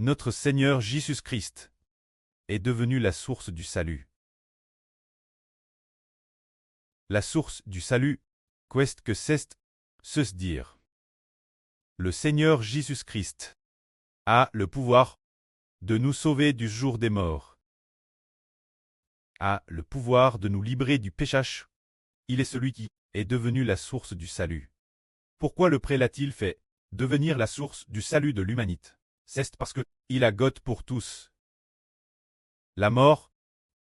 Notre Seigneur Jésus-Christ est devenu la source du salut. La source du salut, qu'est-ce que c'est, se dire. Le Seigneur Jésus-Christ a le pouvoir de nous sauver du jour des morts, a le pouvoir de nous libérer du péché. Il est celui qui est devenu la source du salut. Pourquoi le pré l'a-t-il fait devenir la source du salut de l'humanité? C'est parce que il a goûté pour tous. La mort,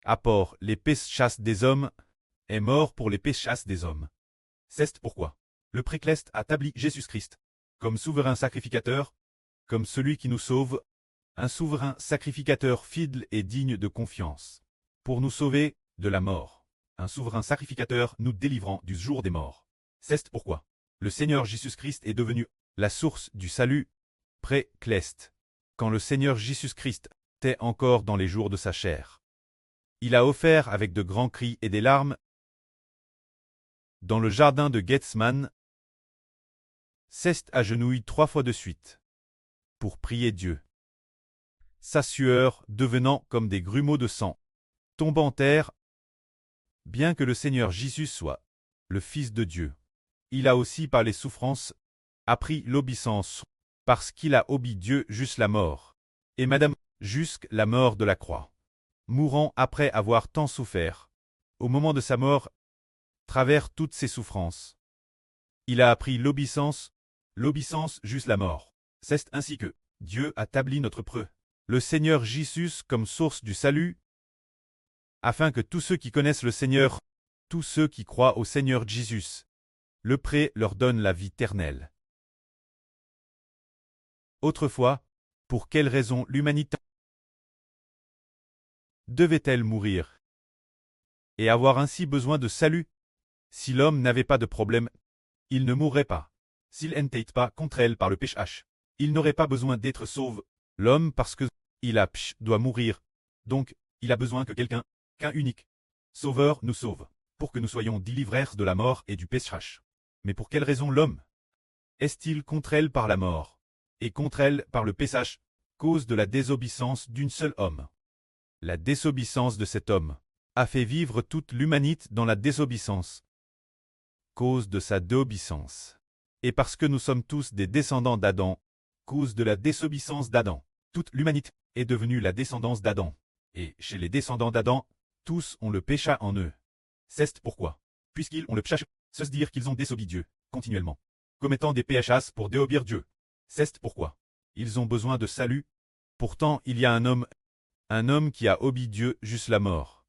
apport les péchés des hommes, est mort pour les péchés des hommes. C'est pourquoi le précleste a établi Jésus-Christ comme souverain sacrificateur, comme celui qui nous sauve, un souverain sacrificateur fidèle et digne de confiance, pour nous sauver de la mort, un souverain sacrificateur nous délivrant du jour des morts. C'est pourquoi le Seigneur Jésus-Christ est devenu la source du salut, précleste, quand le Seigneur Jésus-Christ était encore dans les jours de sa chair. Il a offert avec de grands cris et des larmes, dans le jardin de Gethsemane, s'est agenouillé 3 fois de suite, pour prier Dieu. Sa sueur devenant comme des grumeaux de sang, tombant en terre. Bien que le Seigneur Jésus soit le Fils de Dieu, il a aussi par les souffrances appris l'obéissance, parce qu'il a obéi Dieu jusqu'à la mort, et madame jusqu'à la mort de la croix. Mourant après avoir tant souffert, au moment de sa mort, travers toutes ses souffrances. Il a appris l'obéissance jusqu'à la mort. C'est ainsi que Dieu a établi notre preux, le Seigneur Jésus comme source du salut, afin que tous ceux qui connaissent le Seigneur, tous ceux qui croient au Seigneur Jésus, le pré leur donne la vie éternelle. Autrefois, pour quelle raison l'humanité devait-elle mourir et avoir ainsi besoin de salut? Si l'homme n'avait pas de problème, il ne mourrait pas. S'il n'était pas contre elle par le péché, il n'aurait pas besoin d'être sauvé. L'homme, parce que il a péché, doit mourir. Donc, il a besoin que quelqu'un, qu'un unique sauveur nous sauve, pour que nous soyons délivrés de la mort et du péché. Mais pour quelle raison l'homme est-il contre elle par la mort, et contre elle par le péché, cause de la désobéissance d'un seul homme? La désobéissance de cet homme a fait vivre toute l'humanité dans la désobéissance, cause de sa déobéissance. Et parce que nous sommes tous des descendants d'Adam, cause de la désobéissance d'Adam, toute l'humanité est devenue la descendance d'Adam. Et chez les descendants d'Adam, tous ont le péché en eux. C'est pourquoi, puisqu'ils ont le péché, se dire qu'ils ont désobéi Dieu, continuellement, commettant des péchés pour déobéir Dieu. C'est pourquoi ils ont besoin de salut. Pourtant il y a un homme qui a obéi Dieu jusqu'à la mort.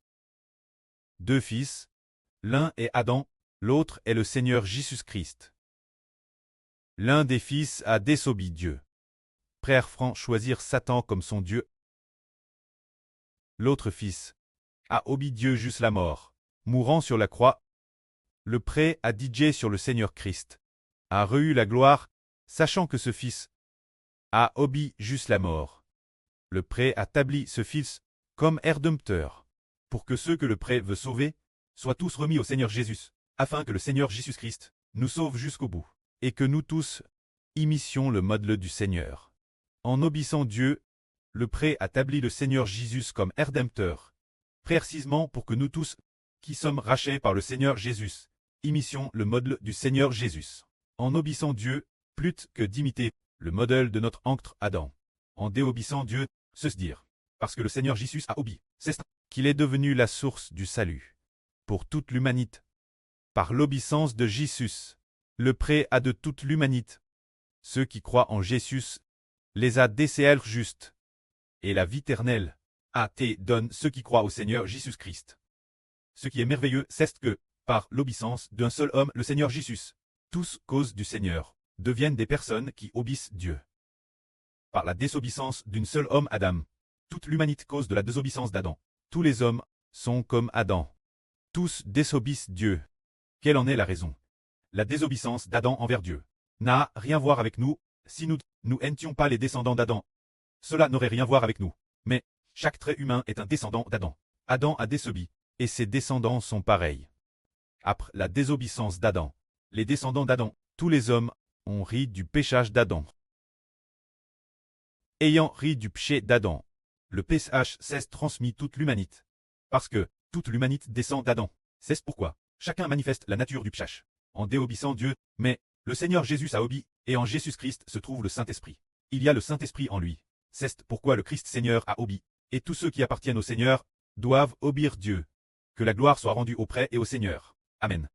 2 fils, l'un est Adam, l'autre est le Seigneur Jésus-Christ. L'un des fils a désobéi Dieu. Préférant choisir Satan comme son Dieu. L'autre fils a obéi Dieu jusqu'à la mort, mourant sur la croix. Le pré a dit sur le Seigneur Christ, a reçu la gloire, sachant que ce fils a obéi jusqu'à la mort. Le pré a établi ce fils comme rédempteur, pour que ceux que le pré veut sauver soient tous remis au Seigneur Jésus, afin que le Seigneur Jésus-Christ nous sauve jusqu'au bout, et que nous tous imissions le modèle du Seigneur. En obéissant Dieu, le pré a établi le Seigneur Jésus comme rédempteur, précisément pour que nous tous, qui sommes rachetés par le Seigneur Jésus, imissions le modèle du Seigneur Jésus. En obéissant Dieu, plus que d'imiter le modèle de notre ancêtre Adam. En déobéissant Dieu, se dire, parce que le Seigneur Jésus a obéi, c'est qu'il est devenu la source du salut pour toute l'humanité. Par l'obéissance de Jésus, le pré a de toute l'humanité. Ceux qui croient en Jésus les a décélérés justes, et la vie éternelle a été donne ceux qui croient au Seigneur Jésus-Christ. Ce qui est merveilleux, c'est que, par l'obéissance d'un seul homme, le Seigneur Jésus, tous, cause du Seigneur, deviennent des personnes qui obéissent Dieu. Par la désobéissance d'un seul homme Adam, toute l'humanité cause de la désobéissance d'Adam. Tous les hommes sont comme Adam. Tous désobéissent Dieu. Quelle en est la raison? La désobéissance d'Adam envers Dieu n'a rien à voir avec nous. Si nous n'étions pas les descendants d'Adam, cela n'aurait rien à voir avec nous. Mais chaque trait humain est un descendant d'Adam. Adam a désobéi, et ses descendants sont pareils. Après la désobéissance d'Adam, les descendants d'Adam, tous les hommes, ont ri du péchage d'Adam. ayant ri du péché d'Adam. Le PSH 16 transmis toute l'humanité. Parce que toute l'humanité descend d'Adam. C'est pourquoi chacun manifeste la nature du péché en déobéissant Dieu, mais le Seigneur Jésus a obéi, et en Jésus-Christ se trouve le Saint-Esprit. Il y a le Saint-Esprit en lui. C'est pourquoi le Christ Seigneur a obéi, et tous ceux qui appartiennent au Seigneur doivent obéir Dieu. Que la gloire soit rendue auprès et au Seigneur. Amen.